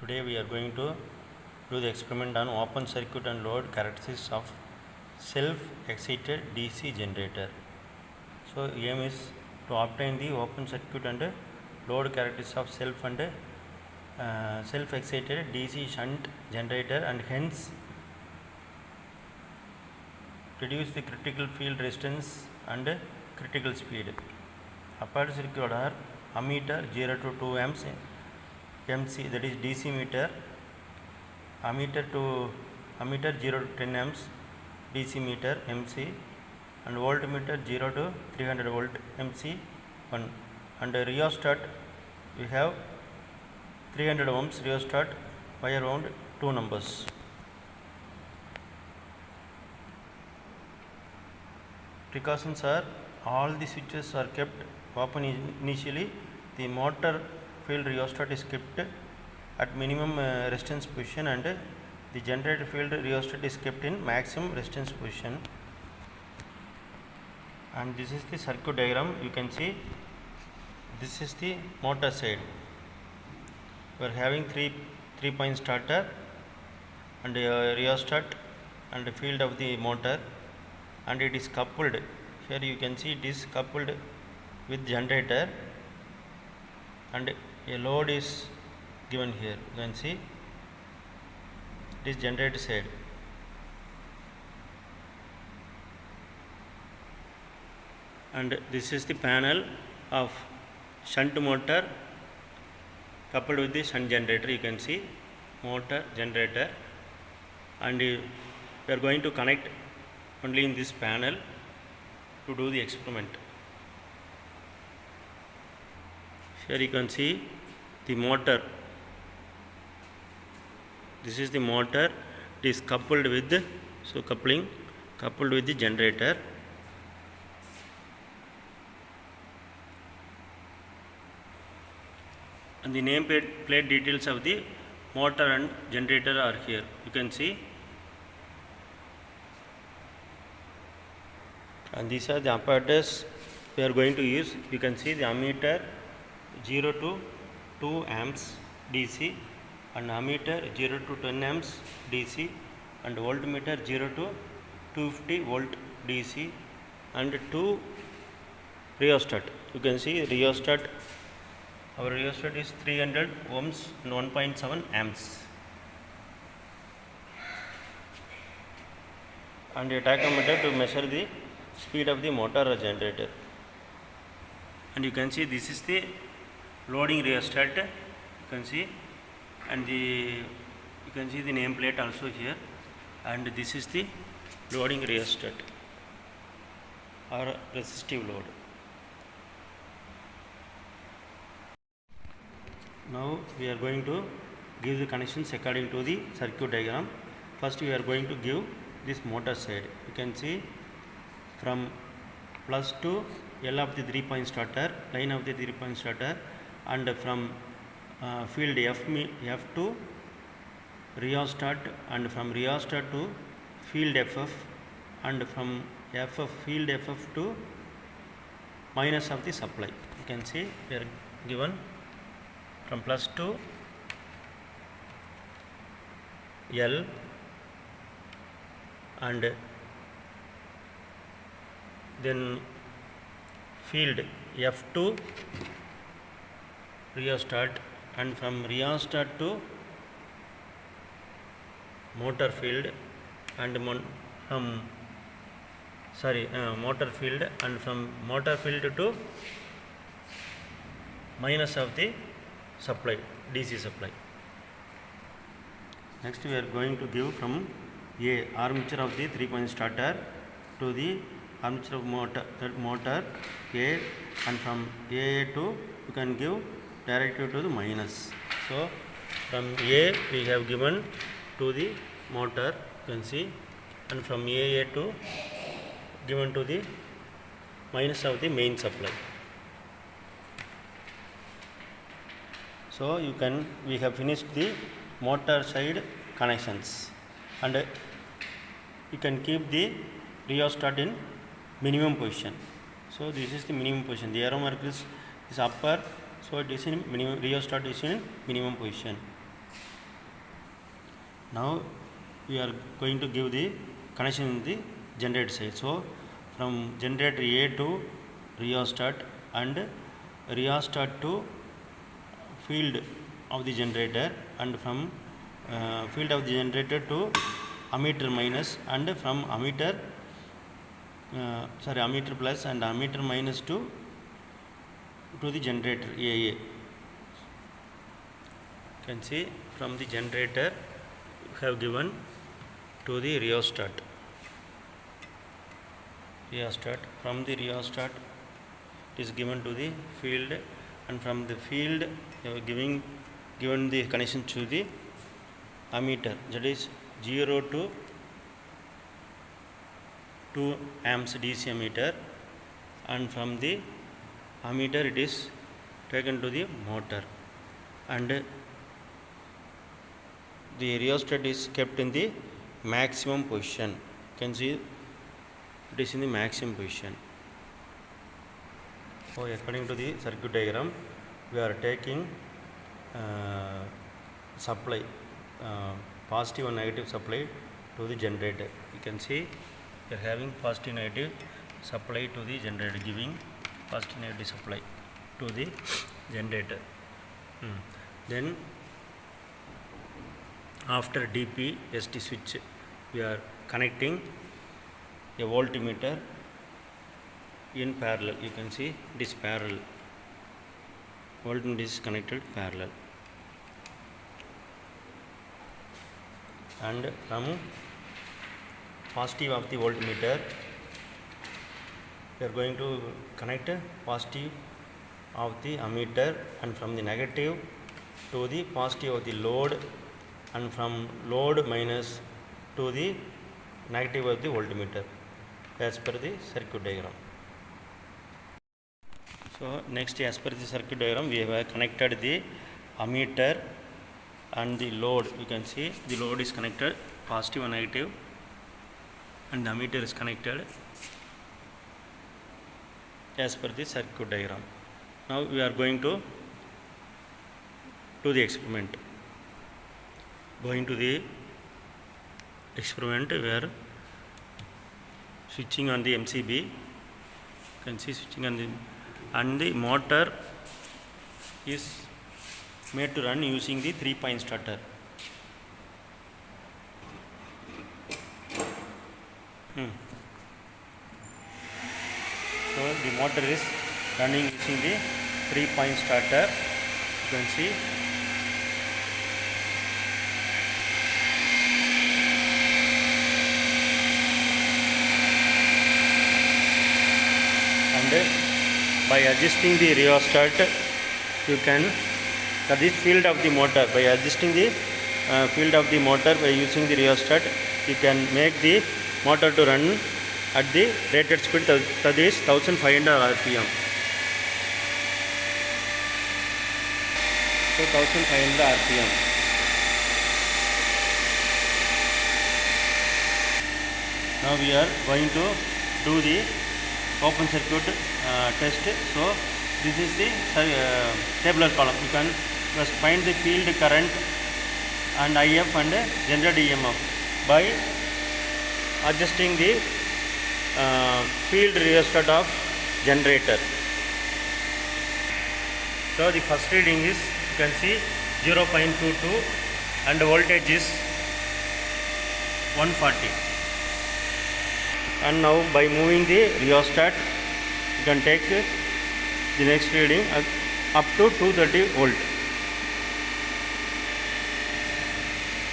Today we are going to do the experiment on open circuit and load characteristics of self-excited DC generator. So aim is to obtain the open circuit and load characteristics of self-excited DC shunt generator, and hence reduce the critical field resistance and critical speed. Apart circuit are ammeter 0 to 2 amps, MC, that is DC meter, ammeter 0 to 10 amps, DC meter MC, and voltmeter 0 to 300 volt MC 1, and rheostat we have 300 ohms rheostat, wire wound 2 numbers. Precautions are all the switches are kept open initially. The motor field rheostat is kept at minimum resistance position, and the generator field rheostat is kept in maximum resistance position. And this is the circuit diagram. You can see this is the motor side. We are having three point starter and rheostat and the field of the motor, and it is coupled. Here you can see it is coupled with generator, and a load is given here. You can see this generator side, and this is the panel of shunt motor coupled with the shunt generator. You can see motor, generator, and we are going to connect only in this panel to do the experiment. Here you can see the motor. This is the motor. It is coupled with the, coupled with the generator. And the name plate details of the motor and generator are here. You can see. And these are the apparatus we are going to use. You can see the ammeter 0 to 2 amps DC, and ammeter 0 to 10 amps DC, and voltmeter 0 to 250 volt DC, and 2 rheostat. You can see rheostat. Our rheostat is 300 ohms and 1.7 amps, and a tachometer to measure the speed of the motor or generator. And you can see this is the loading rheostat. You can see, and you can see the name plate also here, and this is the loading rheostat or resistive load. Now we are going to give the connections according to the circuit diagram. First we are going to give this motor side. You can see from plus to L of the 3-point starter, line of the 3-point starter, and from field F to rheostat, and from rheostat to field FF, and from field FF to minus of the supply. You can see we are given from plus to L, and then field F to rheostat, and from rheostat to motor field, and motor field, and from motor field to minus of the supply, DC supply. Next we are going to give from A, armature of the 3-point starter, to the armature of motor A, and from AA to you can give directly to the minus. So from A we have given to the motor, you can see, and from AA to given to the minus of the main supply. So we have finished the motor side connections, and you can keep the rheostat in minimum position. So this is the minimum position. The arrow mark is upper, so it is in minimum, rheostat is in minimum position. Now we are going to give the connection in the generator side. So from generator A to rheostat and rheostat to field of the generator, and from field of the generator to ammeter minus, and from ammeter ammeter plus and ammeter minus to the generator AA. You can see from the generator have given to the rheostat. From the rheostat it is given to the field, and from the field you have given the connection to the ammeter, that is 0 to 2 amps DC ammeter, and from the ammeter it is taken to the motor, and the rheostat is kept in the maximum position. You can see it is in the maximum position. So according to the circuit diagram, we are taking supply, positive and negative supply to the generator. You can see we are having positive negative supply to the generator, giving positive negative supply to the generator. Then after DP ST switch, we are connecting a voltmeter in parallel. You can see it is parallel. Voltmeter is connected parallel, and from positive of the voltmeter we are going to connect positive of the ammeter, and from the negative to the positive of the load, and from load minus to the negative of the voltmeter, as per the circuit diagram. So next, as per the circuit diagram, we have connected the ammeter and the load. You can see the load is connected positive and negative, and the ammeter is connected as per the circuit diagram. Now we are going to do the experiment. Going to the experiment, we are switching on the MCB. You can see switching on the, and the motor is made to run using the 3-point starter. So the motor is running using the 3-point starter. You can see. And by adjusting the rheostat, you can, that is field of the motor, by adjusting the field of the motor by using the rheostat, you can make the motor to run at the rated speed, that is 1500 rpm. So 1500 rpm. Now we are going to do the open circuit test. So this is the tabular column. You can just find the field current and IF and generated EMF by adjusting the field rheostat of generator. So the first reading is, you can see 0.22 and the voltage is 140. And now by moving the rheostat, you can take the next reading up to 230 volt.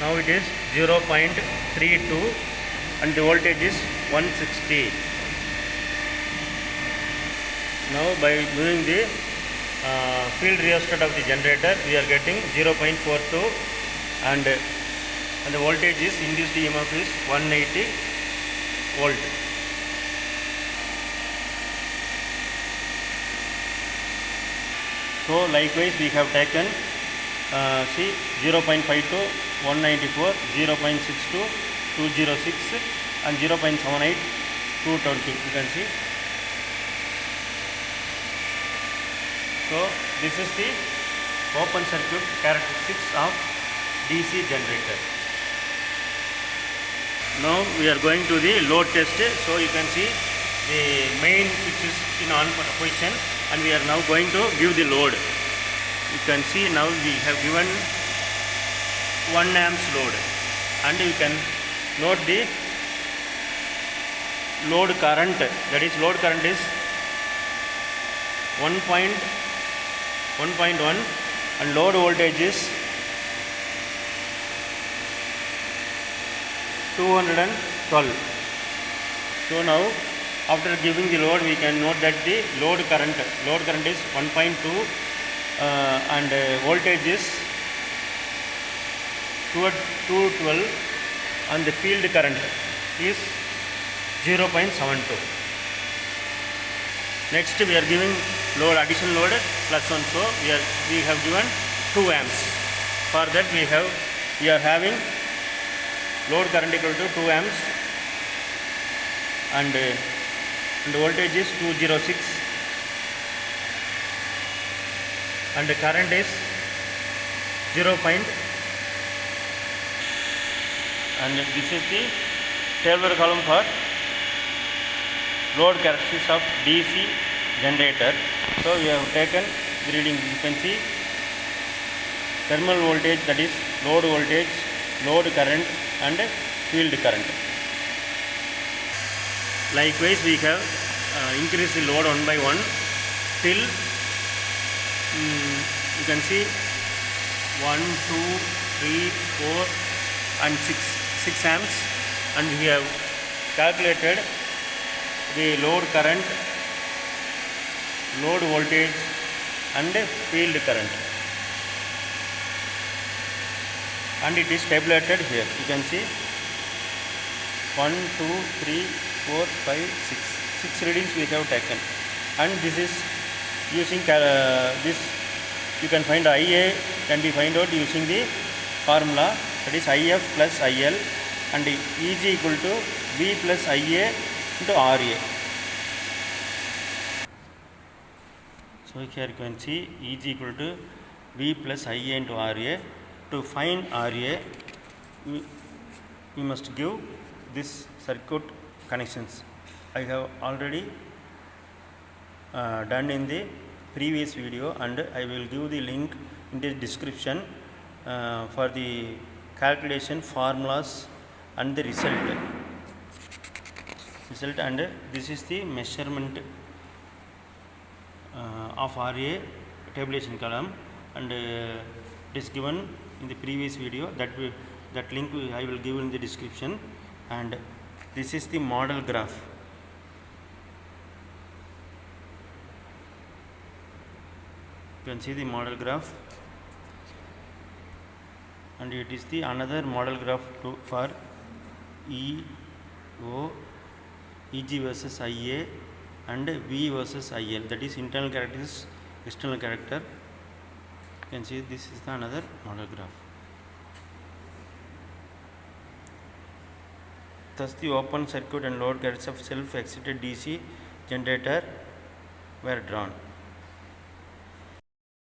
Now it is 0.32 and the voltage is 160. Now by moving the field rheostat of the generator, we are getting 0.42 and the voltage is, induced EMF is 180 volt. So likewise we have taken see 0.52 194, 0.62 206 and 0.78 220. You can see. So this is the open circuit characteristics of DC generator. Now we are going to the load test. So you can see the main switch is in on position, and we are now going to give the load. You can see now we have given 1 amps load, and you can note the load current, that is load current is 1.1 and load voltage is 212. So now after giving the load, we can note that the load current is 1.2 and voltage is 212 and the field current is 0.72. Next we are giving load, additional load plus 1, so we have given 2 amps. For that we are having load current equal to 2 amps and voltage is 206 and the current is 0. And this is the tabular column for load characteristics of DC generator. So we have taken the reading. You can see terminal voltage, that is load voltage, load current and field current. Likewise we have increased the load 1 by 1 till you can see 1, 2, 3, 4 and 6 amps, and we have calculated the load current, load voltage and field current, and it is tabulated here. You can see 1, 2, 3, 4, 5, 6 readings we have taken, and this is using this you can find IA can be find out using the formula, that is IF plus IL and EG equal to V plus IA into RA. So here you can see EG equal to V plus IA into RA. To find RA, we must give this circuit connections. I have already done in the previous video, and I will give the link in the description for the calculation formulas and the result, and this is the measurement of RA tabulation column, and it is given in the previous video. That link I will give in the description, and this is the model graph. You can see the model graph, and it is the another model graph for EO, EG versus IA and V versus IL, that is internal characteristics, external character. You can see this is the another model graph. Thus the open circuit and load characteristics of self-excited DC generator were drawn.